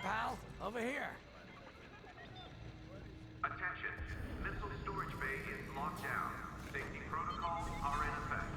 pal. Over here. Attention. Missile storage bay is locked down. Safety protocols are in effect.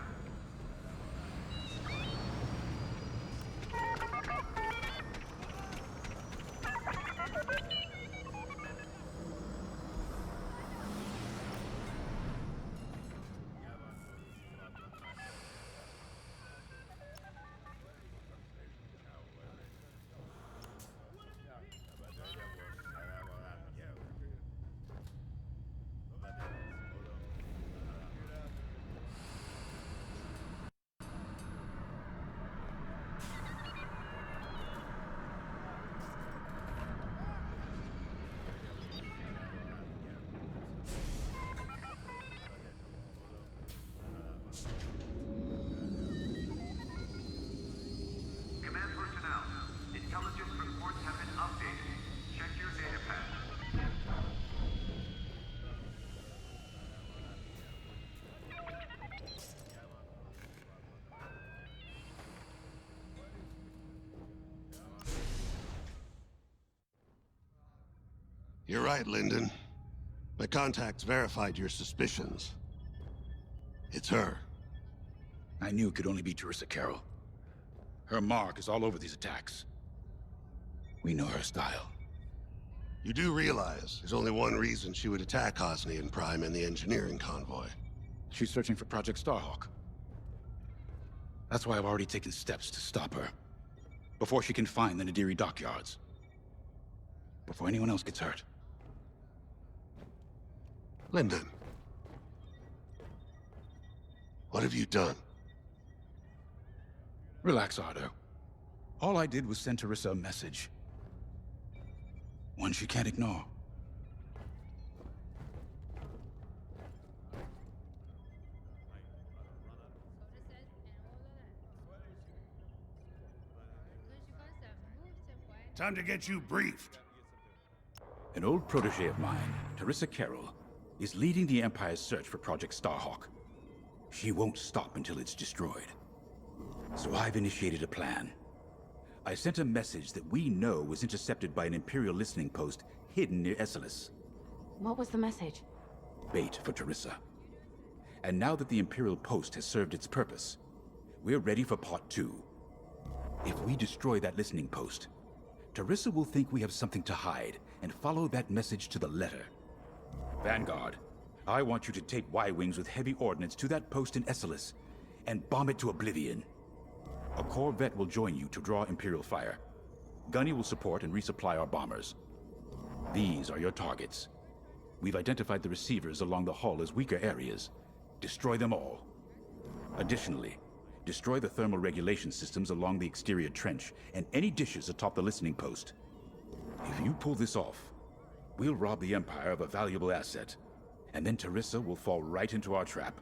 Command personnel, intelligence reports have been updated. Check your data pad. You're right, Lyndon. My contacts verified your suspicions. It's her. I knew it could only be Teresa Carroll. Her mark is all over these attacks. We know her style. You do realize there's only one reason she would attack Hosnian Prime and the engineering convoy. She's searching for Project Starhawk. That's why I've already taken steps to stop her. Before she can find the Nadiri dockyards. Before anyone else gets hurt. Lyndon. What have you done? Relax, Ardo. All I did was send Teresa a message. One she can't ignore. Time to get you briefed. An old protege of mine, Teresa Carroll, is leading the Empire's search for Project Starhawk. She won't stop until it's destroyed. So I've initiated a plan. I sent a message that we know was intercepted by an Imperial listening post hidden near Esselis. What was the message? Bait for Teresa. And now that the Imperial post has served its purpose, we're ready for part 2. If we destroy that listening post, Teresa will think we have something to hide and follow that message to the letter. Vanguard, I want you to take Y-Wings with heavy ordnance to that post in Esselis and bomb it to oblivion. A corvette will join you to draw Imperial fire. Gunny will support and resupply our bombers. These are your targets. We've identified the receivers along the hull as weaker areas. Destroy them all. Additionally, destroy the thermal regulation systems along the exterior trench and any dishes atop the listening post. If you pull this off, we'll rob the Empire of a valuable asset, and then Teresa will fall right into our trap.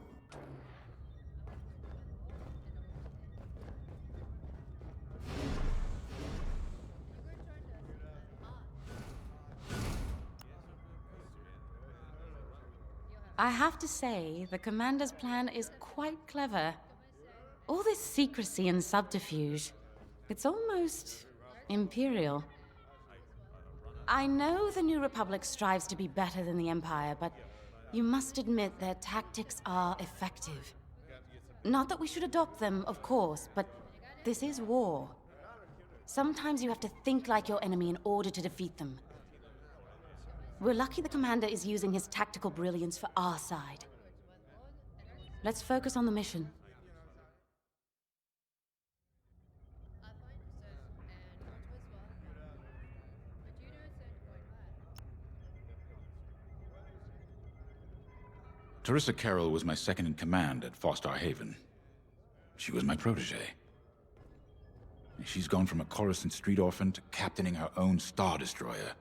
I have to say, the Commander's plan is quite clever. All this secrecy and subterfuge, it's almost Imperial. I know the New Republic strives to be better than the Empire, but you must admit their tactics are effective. Not that we should adopt them, of course, but this is war. Sometimes you have to think like your enemy in order to defeat them. We're lucky the Commander is using his tactical brilliance for our side. Let's focus on the mission. Teresa Carroll was my second in command at Fostar Haven. She was my protege. She's gone from a Coruscant street orphan to captaining her own Star Destroyer.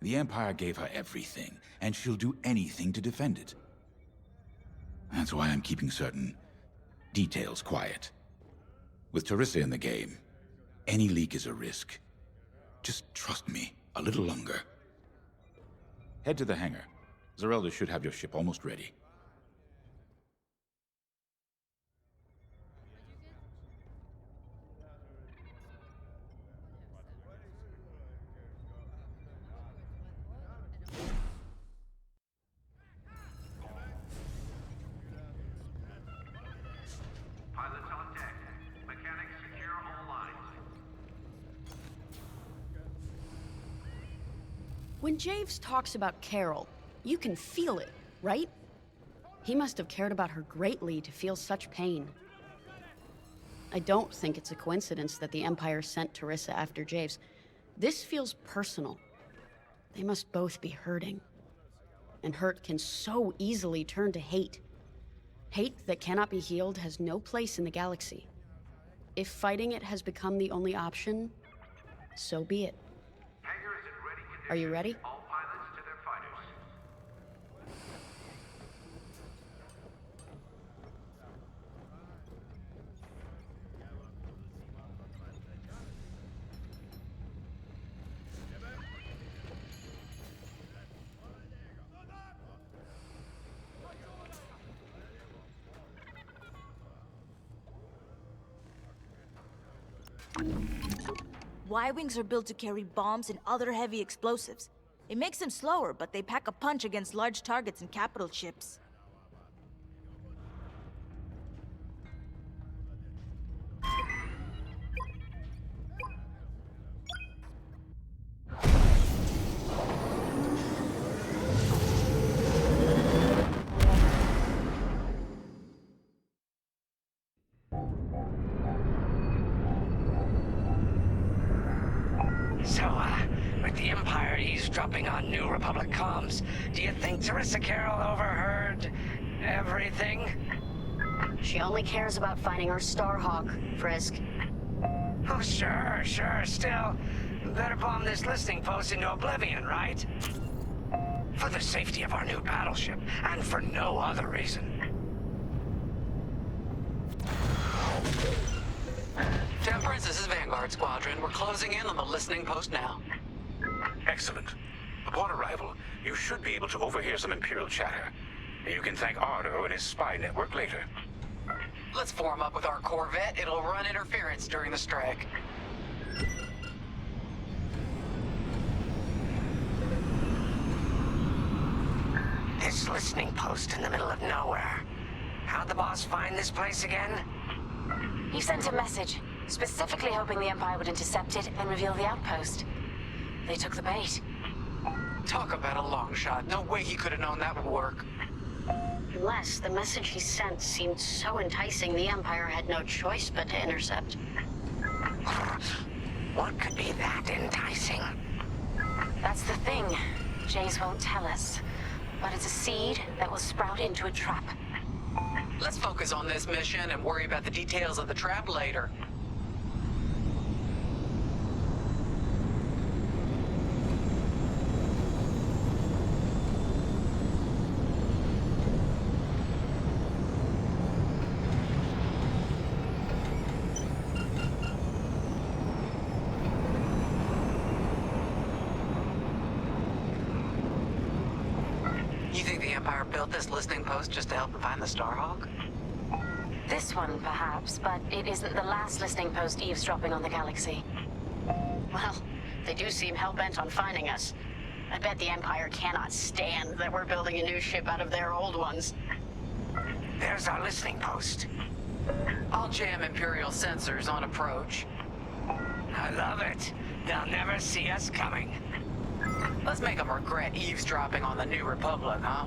The Empire gave her everything, and she'll do anything to defend it. That's why I'm keeping certain details quiet. With Teresa in the game, any leak is a risk. Just trust me a little longer. Head to the hangar. Zerelda should have your ship almost ready. When Javes talks about Carol, you can feel it, right? He must have cared about her greatly to feel such pain. I don't think it's a coincidence that the Empire sent Teresa after Javes. This feels personal. They must both be hurting. And hurt can so easily turn to hate. Hate that cannot be healed has no place in the galaxy. If fighting it has become the only option, so be it. Hangar is in ready condition. Are you ready? All pilots to their fighters. Y-Wings are built to carry bombs and other heavy explosives. It makes them slower, but they pack a punch against large targets and capital ships. So, with the Empire eavesdropping on New Republic comms, do you think Teresa Carroll overheard everything? She only cares about finding her Starhawk, Frisk. Oh, sure. Still, better bomb this listening post into oblivion, right? For the safety of our new battleship, and for no other reason. Temperance, this is Vanguard Squadron. We're closing in on the listening post now. Excellent. Upon arrival, you should be able to overhear some Imperial chatter. You can thank Ardo and his spy network later. Let's form up with our Corvette. It'll run interference during the strike. This listening post in the middle of nowhere. How'd the boss find this place again? He sent a message, specifically hoping the Empire would intercept it and reveal the outpost. They took the bait. Talk about a long shot. No way he could have known that would work. Unless the message he sent seemed so enticing, the Empire had no choice but to intercept. What could be that enticing? That's the thing. Jays won't tell us. But it's a seed that will sprout into a trap. Let's focus on this mission and worry about the details of the trap later. You think the Empire built this listening post just to help them find the Starhawk? This one, perhaps, but it isn't the last listening post eavesdropping on the galaxy. Well, they do seem hell-bent on finding us. I bet the Empire cannot stand that we're building a new ship out of their old ones. There's our listening post. I'll jam Imperial sensors on approach. I love it. They'll never see us coming. Let's make them regret eavesdropping on the New Republic, huh?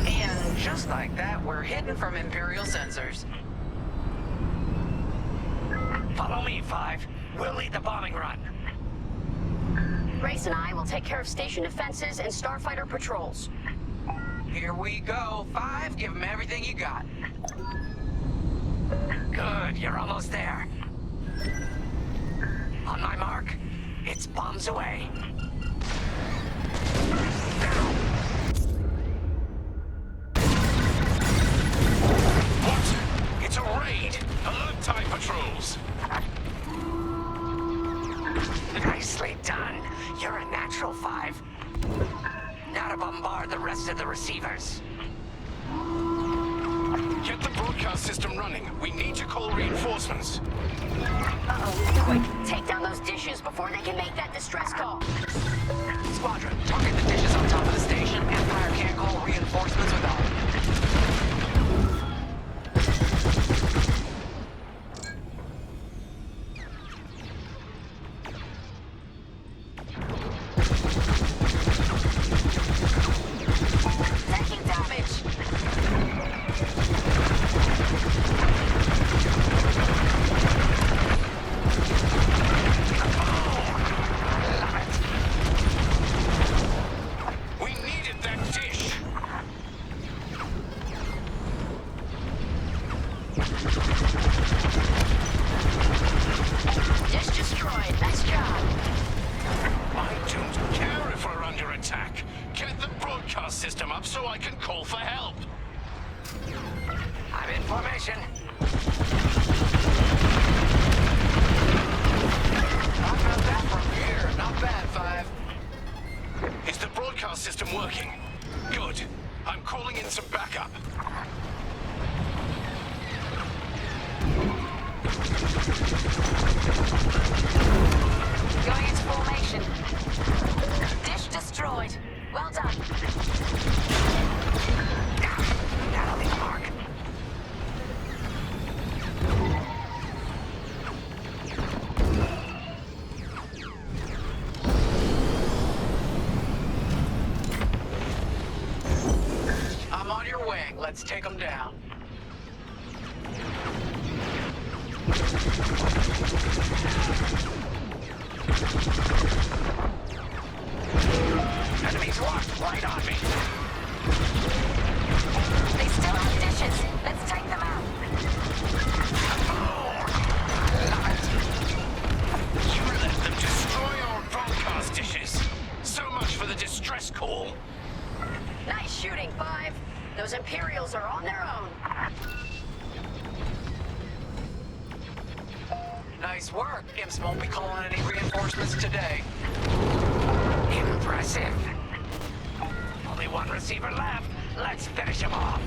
And just like that, we're hidden from Imperial sensors. Follow me, Five. We'll lead the bombing run. Grace and I will take care of station defenses and starfighter patrols. Here we go. 5, give them everything you got. Good, you're almost there. On my mark, it's bombs away. What? It's a raid! Alert time patrols! Nicely done. You're a natural, Five. Now to bombard the rest of the receivers. Get the broadcast system running. We need to call reinforcements. Uh-oh. Quick, take down those dishes before they can make that distress call. Squadron, target the dishes on top of the station. Empire can't call reinforcements without them. Let's take them down. Enemies locked right on me. They still have dishes. Let's take them out. You let them destroy our broadcast dishes. So much for the distress call. Nice shooting, Five. Those Imperials are on their own. Nice work. Imps won't be calling any reinforcements today. Impressive. Only one receiver left. Let's finish him off.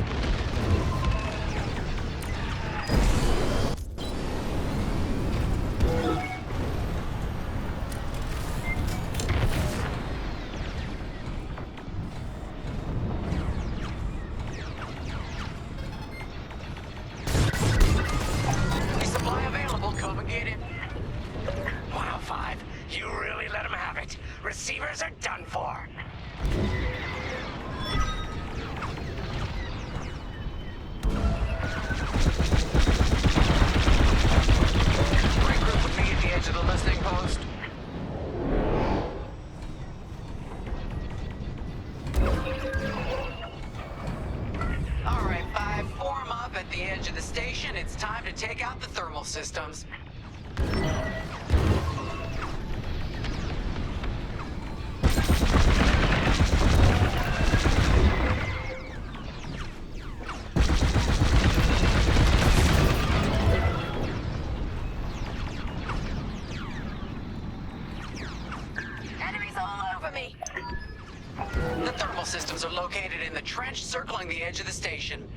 Resupply available. Come and get it. Wow, Five. You really let him have it. Receivers are done for. Regroup with me at the edge of the listening post. All right, Five, form up at the edge of the station. It's time to take out the thermal systems. Enemies all over me. The thermal systems are located in the trench circling the edge of the station.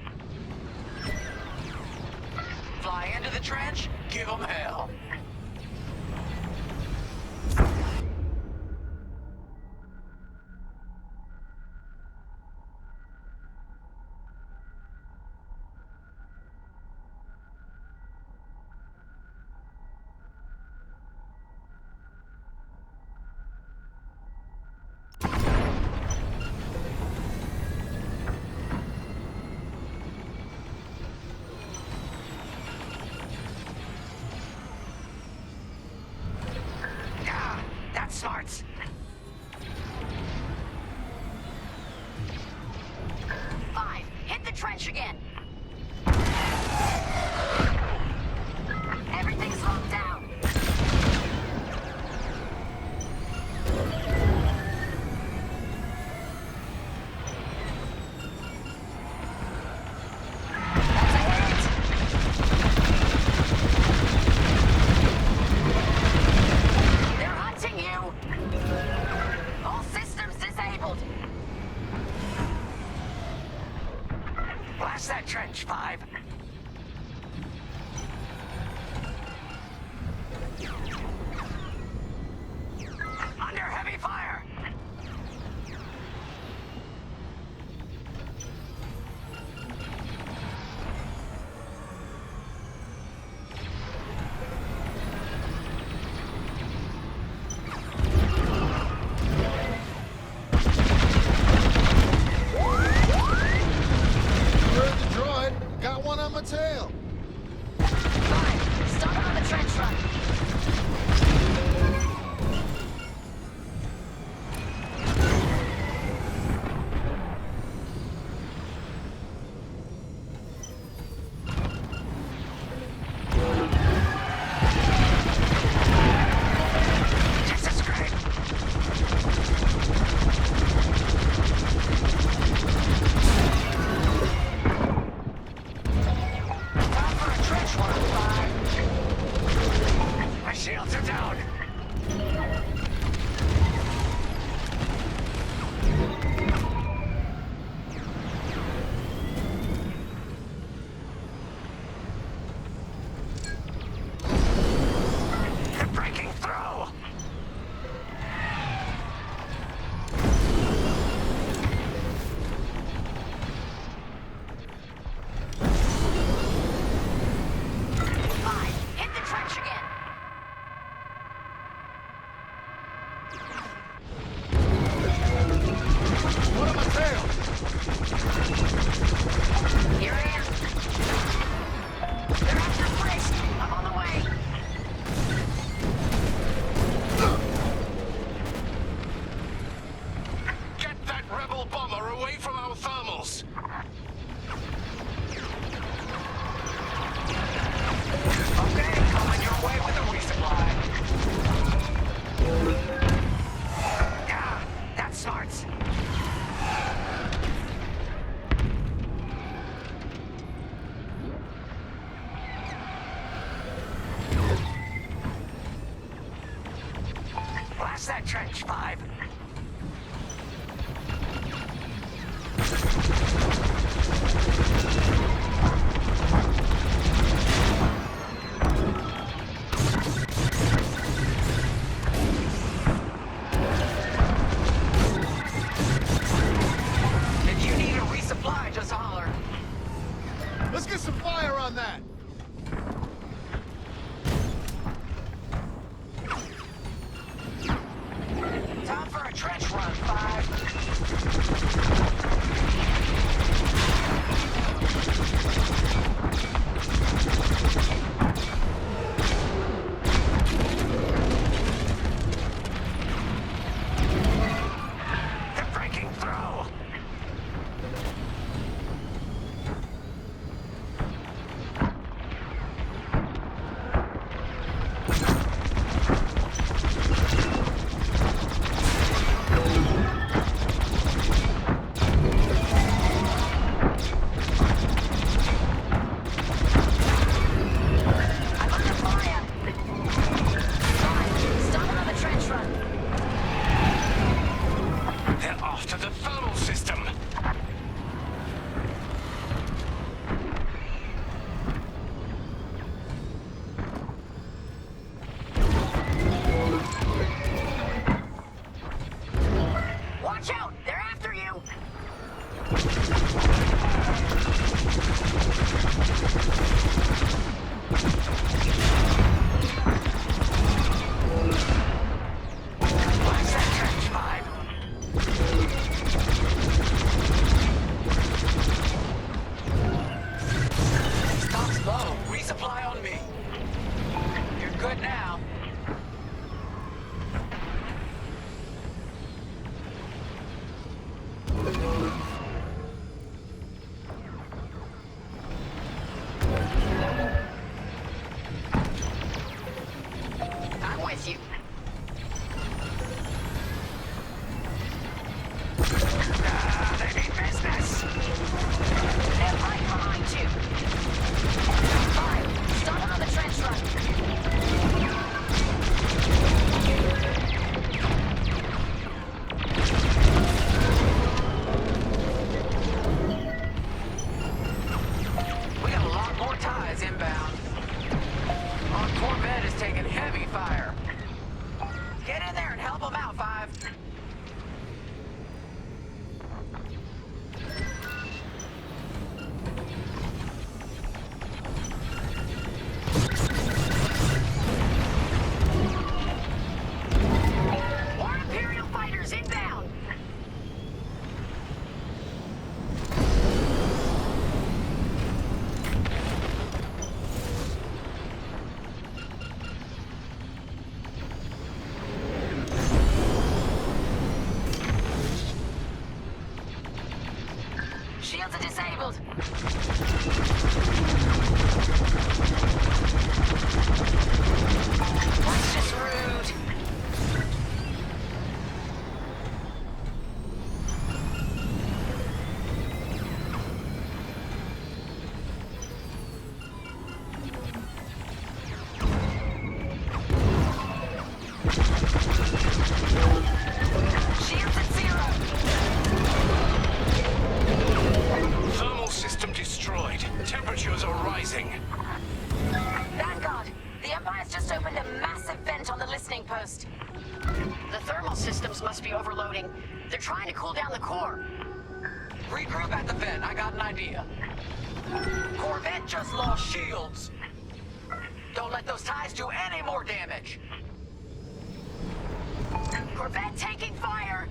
Fly into the trench, give them hell. Watch that trench, 5. If you need a resupply, just holler. Let's get some fire on that! Time for a trench run, 5. They're breaking through! I'm under fire! Fine, stop another trench run. They're off to the thermal system! Watch out! They're after you! Watch that trench, 5. Stock's low. Resupply on me. You're good now. I'm with you. They mean business! They're right behind you. Fine, stop another trench run. We got a lot more ties inbound. Our Corvette is taking heavy fire. Get in there and help them out, 5. More Imperial fighters inbound. Shields are disabled. That's just rude. Shields at 0. Thermal system destroyed. Temperatures are rising. Vanguard, the Empire's just opened a massive vent on the listening post. The thermal systems must be overloading. They're trying to cool down the core. Regroup at the vent. I got an idea. Corvette just lost shields. Don't let those ties do any more damage. Corvette taking fire!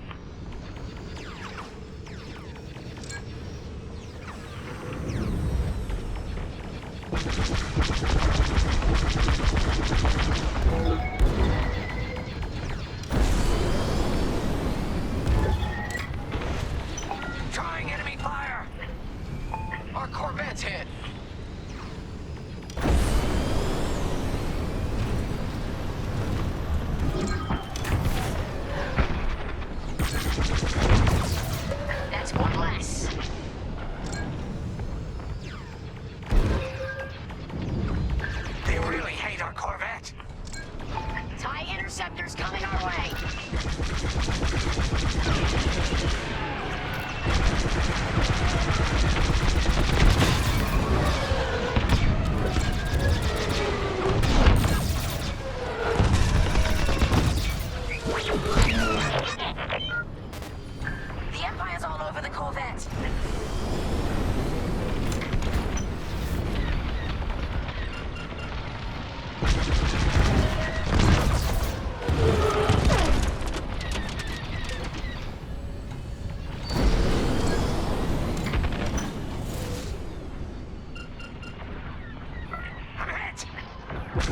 Trying enemy fire! Our Corvette's hit. That's one less. They really hate our Corvette. TIE interceptors coming our way. You've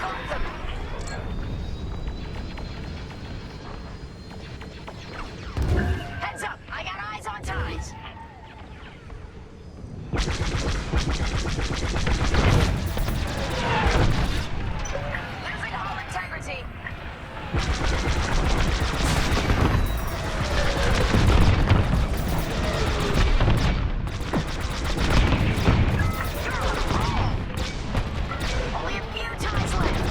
got them! Heads up! I got eyes on ties! Losing hull integrity! You're on a roll! Only a few ties left!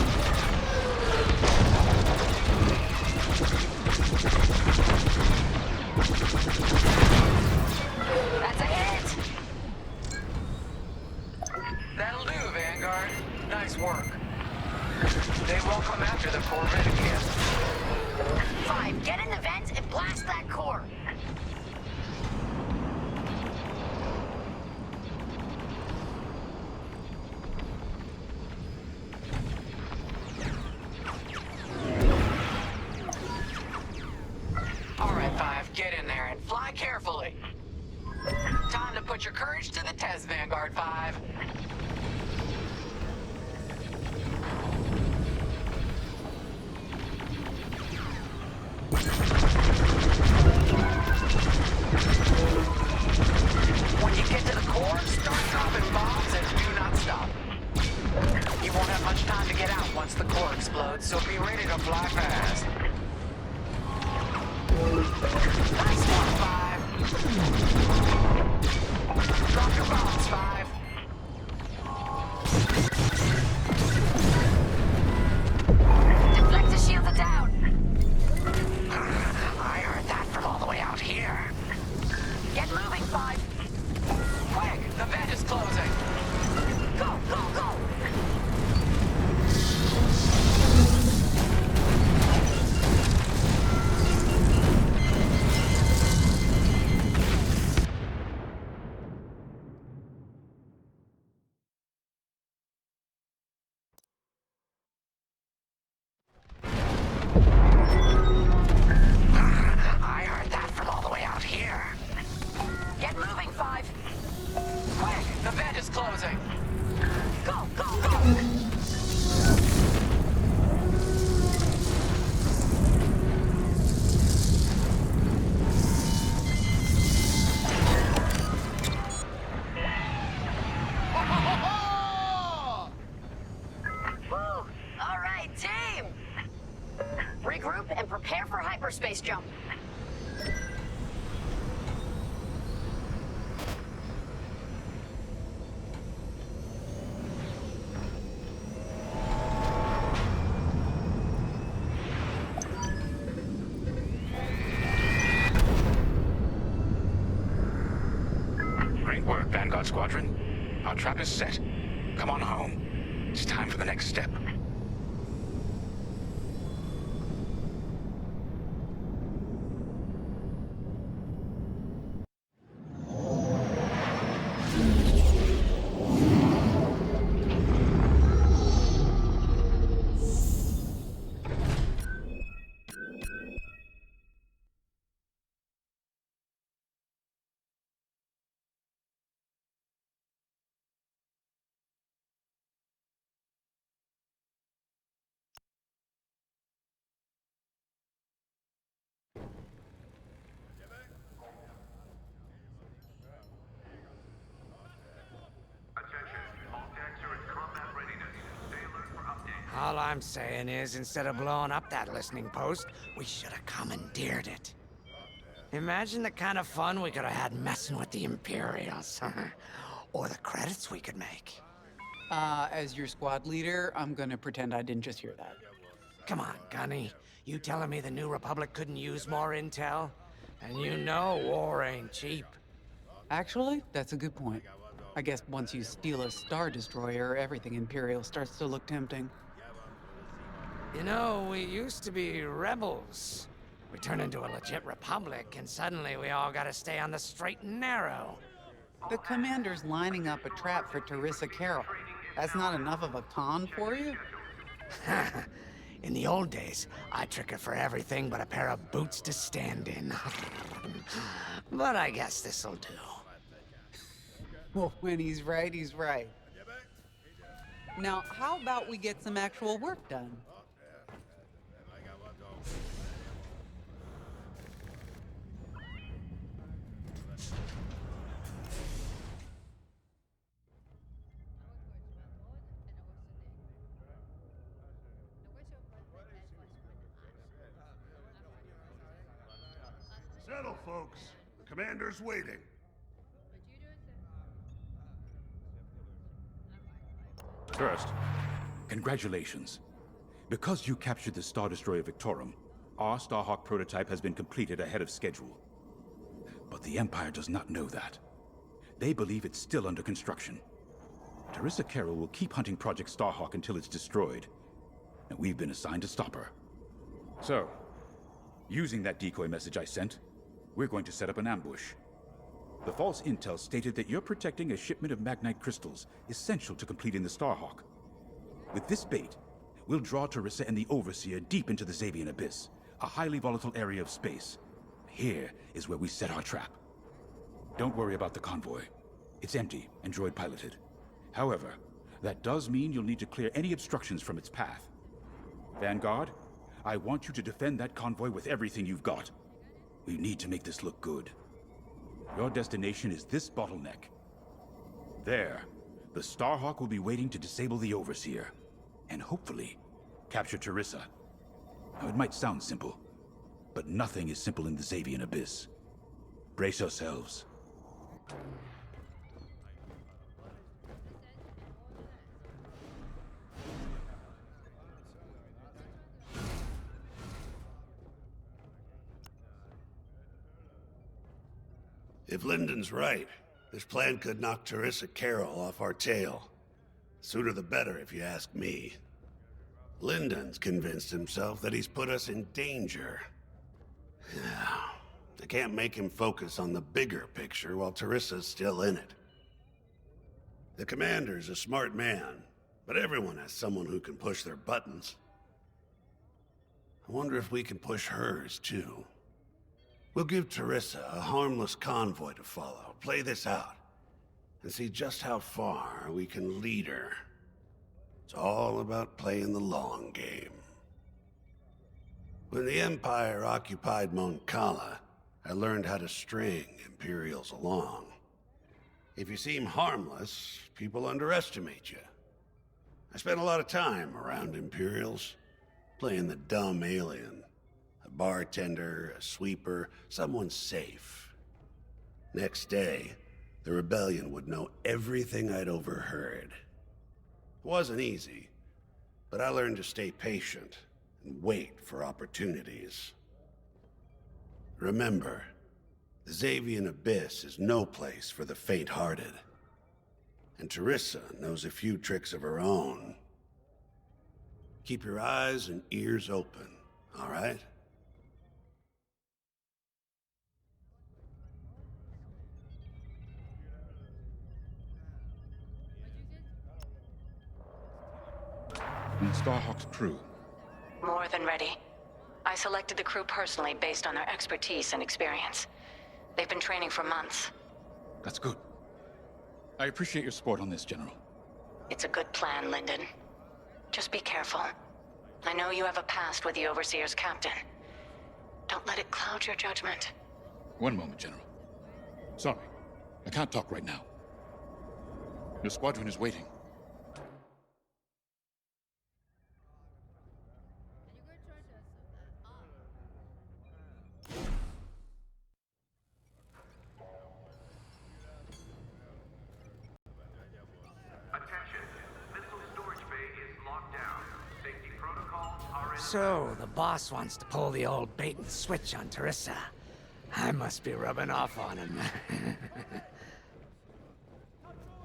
That's a hit! That'll do, Vanguard. Nice work. They won't come after the Corvette again. 5, get in the vent and blast that core! All right, 5, get in there and fly carefully. Time to put your courage to the test, Vanguard 5. When you get to the core, start dropping bombs and do not stop. You won't have much time to get out once the core explodes, so be ready to fly fast. Nice one, 5. Drop your bombs, 5. Deflector shields are down! I heard that from all the way out here. Get moving, 5! Quick, the vent is closing. Go, go, go! I heard that from all the way out here. Get moving, 5! Quick, the vent is closing. Go, go, go! Woo! All right, team! Regroup and prepare for hyperspace jump. Great work, Vanguard Squadron. Our trap is set. Come on home. It's time for the next step. All I'm saying is, instead of blowing up that listening post, we should have commandeered it. Imagine the kind of fun we could have had messing with the Imperials. Or the credits we could make. As your squad leader, I'm gonna pretend I didn't just hear that. Come on, Gunny. You telling me the New Republic couldn't use more intel? And you know war ain't cheap. Actually, that's a good point. I guess once you steal a Star Destroyer, everything Imperial starts to look tempting. You know, we used to be rebels. We turned into a legit republic, and suddenly we all gotta stay on the straight and narrow. The commander's lining up a trap for Teresa Carroll. That's not enough of a con for you? In the old days, I'd trick her for everything but a pair of boots to stand in. But I guess this'll do. Well, when he's right, he's right. Now, how about we get some actual work done? Settle, folks. The commander's waiting. First, congratulations. Because you captured the Star Destroyer Victorum, our Starhawk prototype has been completed ahead of schedule. But the Empire does not know that. They believe it's still under construction. Teresa Carroll will keep hunting Project Starhawk until it's destroyed, and we've been assigned to stop her. So, using that decoy message I sent, we're going to set up an ambush. The false intel stated that you're protecting a shipment of Magnite crystals essential to completing the Starhawk. With this bait, we'll draw Teresa and the Overseer deep into the Xavian Abyss, a highly volatile area of space. Here is where we set our trap. Don't worry about the convoy. It's empty and droid-piloted. However, that does mean you'll need to clear any obstructions from its path. Vanguard, I want you to defend that convoy with everything you've got. We need to make this look good. Your destination is this bottleneck. There, the Starhawk will be waiting to disable the Overseer, and hopefully, capture Teresa. Now, it might sound simple, but nothing is simple in the Xavian Abyss. Brace yourselves. If Lyndon's right, this plan could knock Teresa Carroll off our tail. Sooner the better, if you ask me. Lyndon's convinced himself that he's put us in danger. They can't make him focus on the bigger picture while Teresa's still in it. The commander's a smart man, but everyone has someone who can push their buttons. I wonder if we can push hers, too. We'll give Teresa a harmless convoy to follow, play this out, and see just how far we can lead her. It's all about playing the long game. When the Empire occupied Mon Cala, I learned how to string Imperials along. If you seem harmless, people underestimate you. I spent a lot of time around Imperials, playing the dumb alien. A bartender, a sweeper, someone safe. Next day, the rebellion would know everything I'd overheard. It wasn't easy, but I learned to stay patient and wait for opportunities. Remember, the Xavian Abyss is no place for the faint-hearted. And Teresa knows a few tricks of her own. Keep your eyes and ears open, all right? And Starhawk's crew. More than ready. I selected the crew personally based on their expertise and experience. They've been training for months. That's good. I appreciate your support on this, General. It's a good plan, Lyndon. Just be careful. I know you have a past with the Overseer's captain. Don't let it cloud your judgment. One moment, General. Sorry, I can't talk right now. Your squadron is waiting. Attention. Missile storage bay is locked down. Safety protocols are in So, the boss wants to pull the old bait and switch on Teresa. I must be rubbing off on him.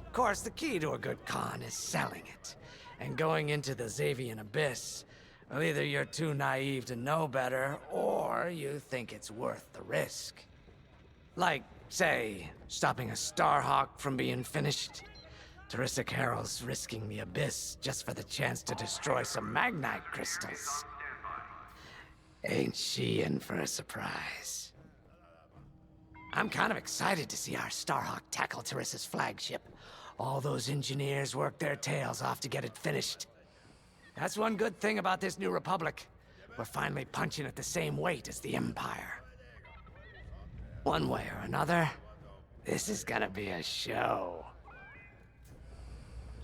Of course, the key to a good con is selling it. And going into the Xavian Abyss, well, either you're too naive to know better, or you think it's worth the risk. Like, say, stopping a Starhawk from being finished. Teresa Carroll's risking the Abyss just for the chance to destroy some Magnite crystals. Ain't she in for a surprise? I'm kind of excited to see our Starhawk tackle Terissa's flagship. All those engineers worked their tails off to get it finished. That's one good thing about this new Republic. We're finally punching at the same weight as the Empire. One way or another, this is gonna be a show.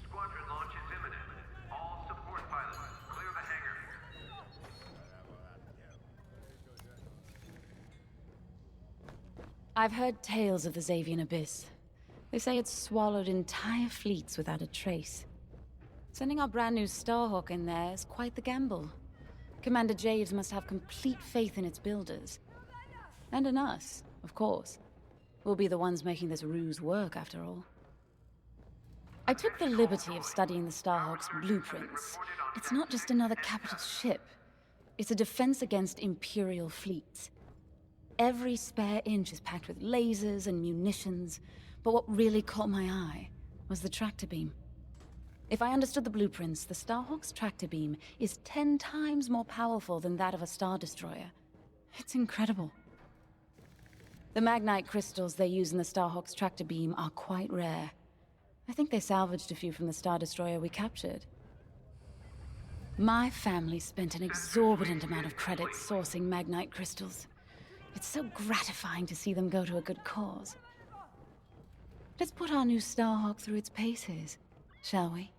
Squadron launch is imminent. All support pilots, clear the hangar. I've heard tales of the Xavian Abyss. They say it's swallowed entire fleets without a trace. Sending our brand new Starhawk in there is quite the gamble. Commander Jades must have complete faith in its builders. And in us, of course. We'll be the ones making this ruse work, after all. I took the liberty of studying the Starhawk's blueprints. It's not just another capital ship. It's a defense against Imperial fleets. Every spare inch is packed with lasers and munitions, but what really caught my eye was the tractor beam. If I understood the blueprints, the Starhawk's tractor beam is 10 times more powerful than that of a Star Destroyer. It's incredible. The Magnite crystals they use in the Starhawk's tractor beam are quite rare. I think they salvaged a few from the Star Destroyer we captured. My family spent an exorbitant amount of credits sourcing Magnite crystals. It's so gratifying to see them go to a good cause. Let's put our new Starhawk through its paces, shall we?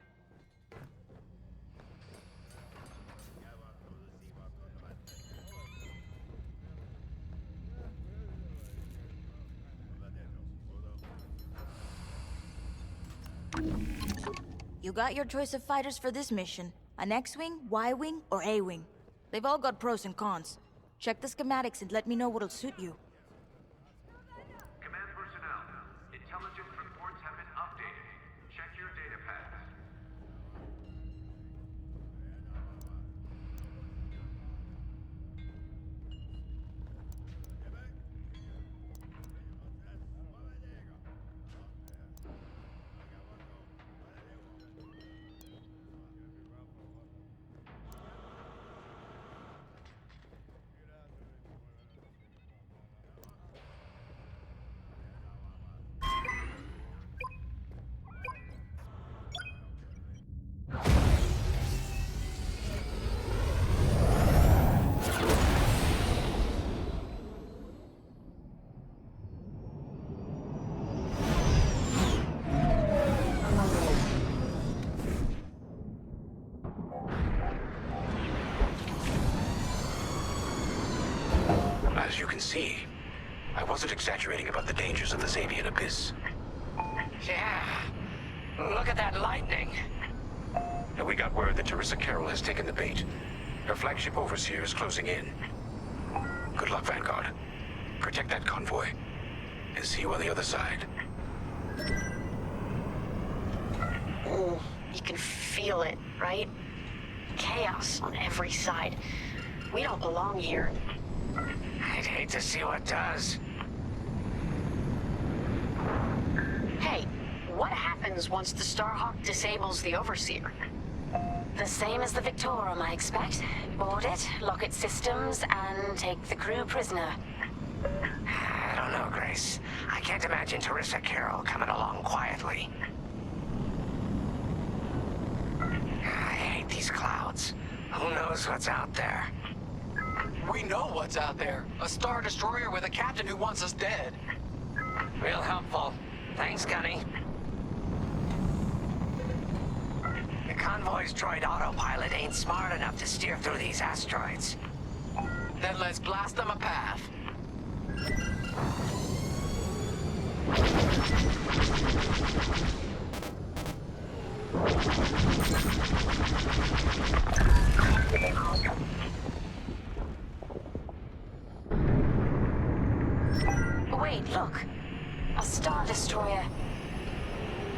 You got your choice of fighters for this mission. An X-Wing, Y-Wing, or A-Wing. They've all got pros and cons. Check the schematics and let me know what'll suit you. Command personnel, intelligence reports have been updated. Check your data pads. As you can see, I wasn't exaggerating about the dangers of the Xavian Abyss. Yeah. Look at that lightning. And we got word that Teresa Carroll has taken the bait. Her flagship overseer is closing in. Good luck, Vanguard. Protect that convoy. And see you on the other side. Ooh, you can feel it, right? Chaos on every side. We don't belong here. I'd hate to see what does. Hey, what happens once the Starhawk disables the Overseer? The same as the Victorum, I expect. Board it, lock its systems, and take the crew prisoner. I don't know, Grace. I can't imagine Teresa Carroll coming along quietly. I hate these clouds. Who knows what's out there? We know what's out there. A Star Destroyer with a captain who wants us dead. Real helpful. Thanks, Gunny. The convoy's droid autopilot ain't smart enough to steer through these asteroids. Then let's blast them a path. Wait, look. A Star Destroyer.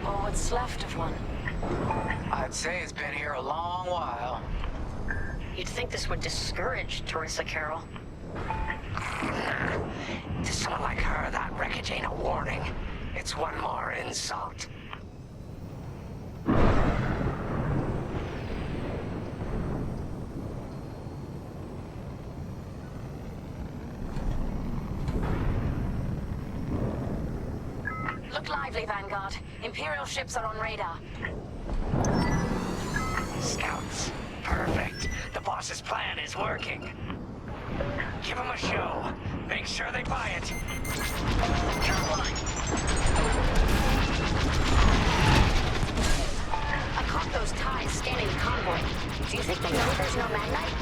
Or what's left of one. I'd say it's been here a long while. You'd think this would discourage Teresa Carroll. To someone like her, that wreckage ain't a warning. It's one more insult. lively, Vanguard. Imperial ships are on radar. Scouts. Perfect. The boss's plan is working. Give them a show. Make sure they buy it. Got one! I caught those ties scanning the convoy. Do you think they know there's no magnite?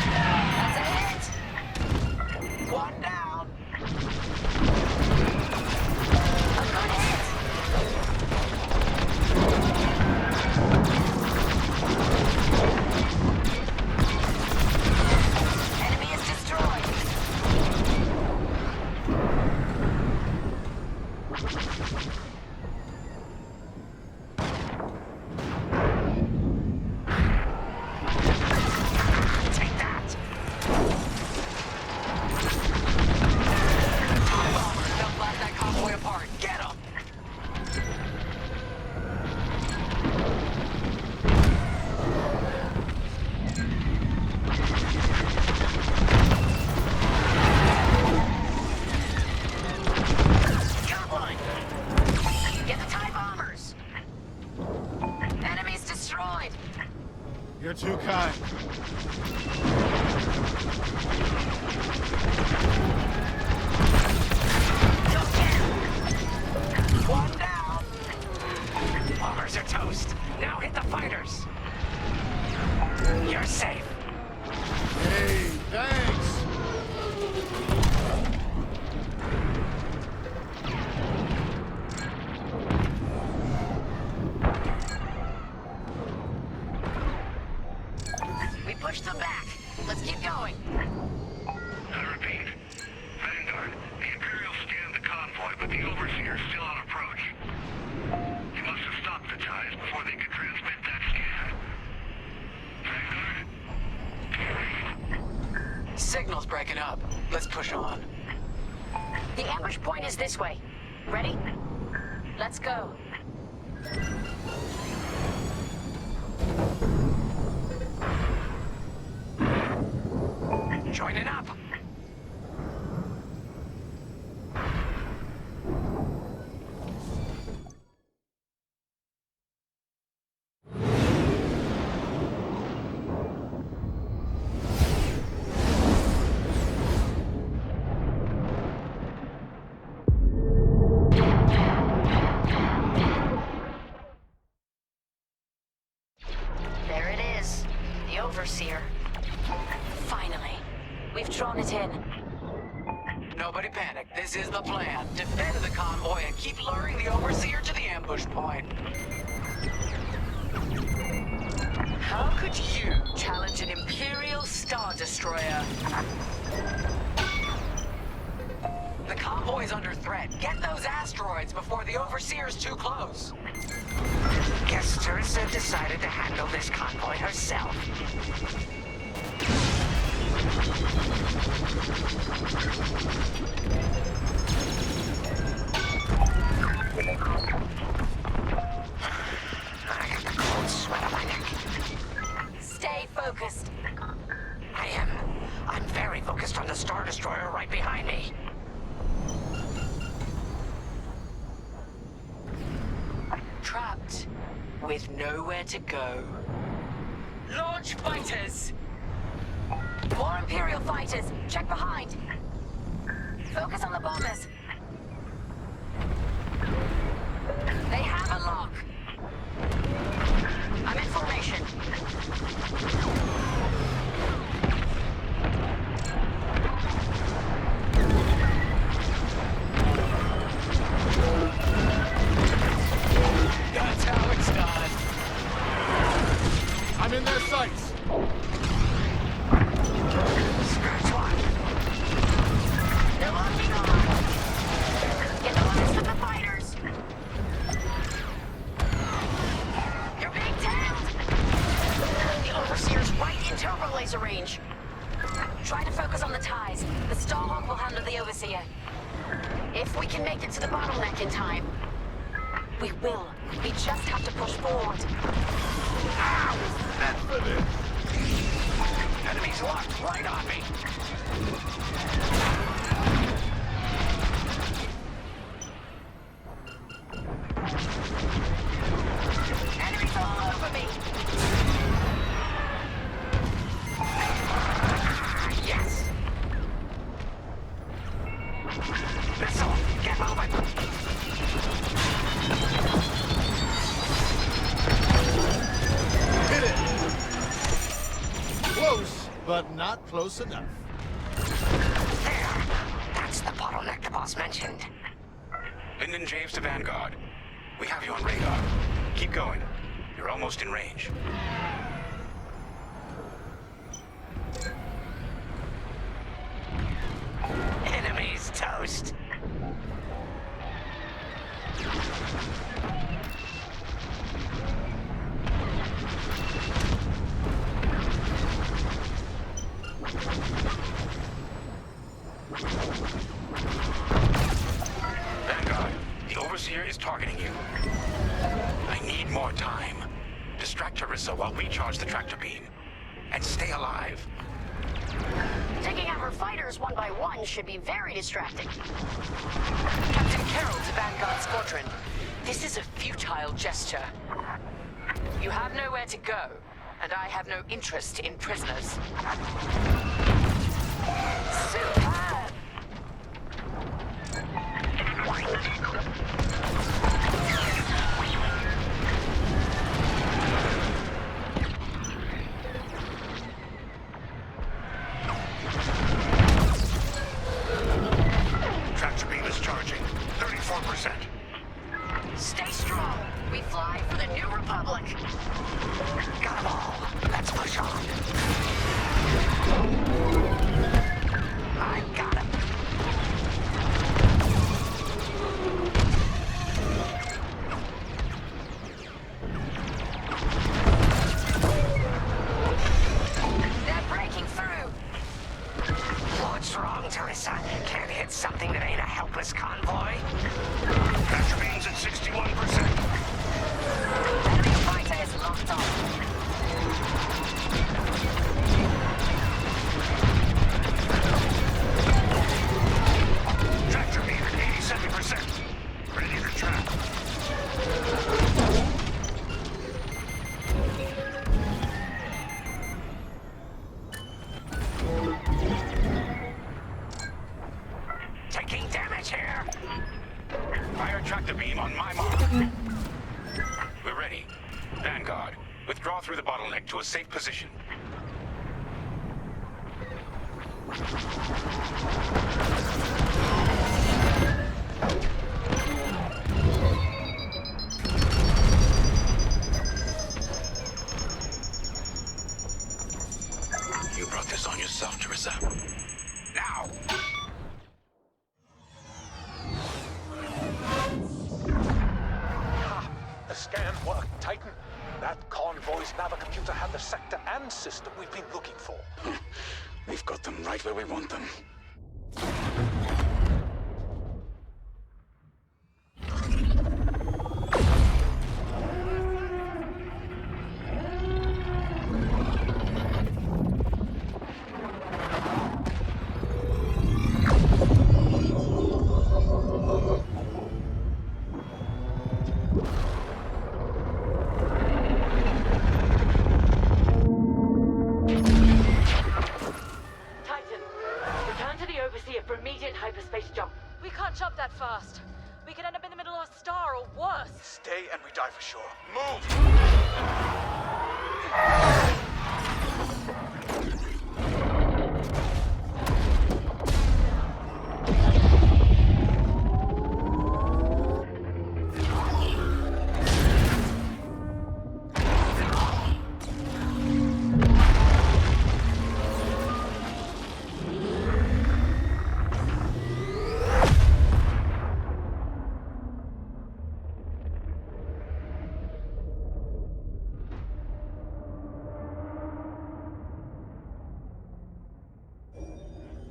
That's a hit! One down. A good hit! Enemy is destroyed. Take that. They'll blast that convoy apart. Get them. Got one! Get the TIE bombers! Enemies destroyed! You're too kind. Go get 'em! One down. Bombers are toast. Now hit the fighters. You're safe. Hey, thanks. We pushed them back. Let's keep going. I repeat. Vanguard, the Imperial scanned the convoy, but the Overseer's still on approach. He must have stopped the ties before they could transmit that scan. Vanguard? Signal's breaking up. Let's push on. The ambush point is this way. Ready? Let's go. Joining up. There it is. The Overseer. Finally. We've drawn it in. Nobody panic. This is the plan. Defend the convoy and keep luring the Overseer to the ambush point. How could you challenge an Imperial Star Destroyer? The convoy's under threat. Get those asteroids before the Overseer's too close. Guess Teresa decided to handle this convoy herself. I got the cold sweat on my neck. Stay focused. I am. I'm very focused on the Star Destroyer right behind me. Trapped. With nowhere to go. Launch fighters! More Imperial fighters. Check behind. Focus on the bombers. They have a lock. I'm in formation. That's how it's done. I'm in their sights. Scratch one. They're locking on. Get the weapons to the fighters. You're being tailed. The Overseer's right in turbo laser range. Try to focus on the ties. The Starhawk will handle the Overseer. If we can make it to the bottleneck in time. We will. We just have to push forward. Ow! Meant for this. Enemy's locked right on me. but not close enough. There! That's the bottleneck the boss mentioned. Lyndon James to Vanguard. We have you on radar. Keep going. You're almost in range. Enemies toast. Vanguard, the Overseer is targeting you. I need more time. Distract Teresa while we charge the tractor beam. And stay alive. Taking out her fighters one by one should be very distracting. Captain Carroll to Vanguard Squadron. This is a futile gesture. You have nowhere to go, and I have no interest in prisoners. Superb! Tractor beam is charging. 34%. Stay strong. We fly for the New Republic. Got 'em all. Let's push on. I got him. They're breaking through. What's wrong, Teresa? Can't hit something that ain't a helpless convoy? Tractor beam's at 61%. Enemy fighter is locked on. Tractor beam at 87%. Ready to trap. Taking damage here. Fire tractor beam on my mark. We're ready. Vanguard, withdraw through the bottleneck to a safe position. You brought this on yourself, Teresa. Now! The scan worked, Titan. That convoy's navicomputer had the sector and system we've been looking for. We've got them right where we want them. Titan, return to the Overseer for immediate hyperspace jump. We can't jump that fast. We could end up in the middle of a star or worse. Stay and we die for sure. Move!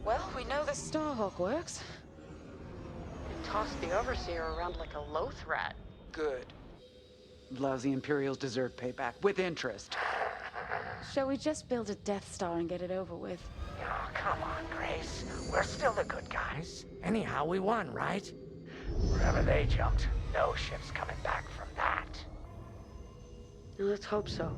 Well, we know the Starhawk works. Toss the Overseer around like a loath rat. Good. Lousy Imperials deserve payback, with interest. Shall we just build a Death Star and get it over with? Oh, come on, Grace. We're still the good guys. Anyhow, we won, right? Wherever they jumped, no ship's coming back from that. Let's hope so.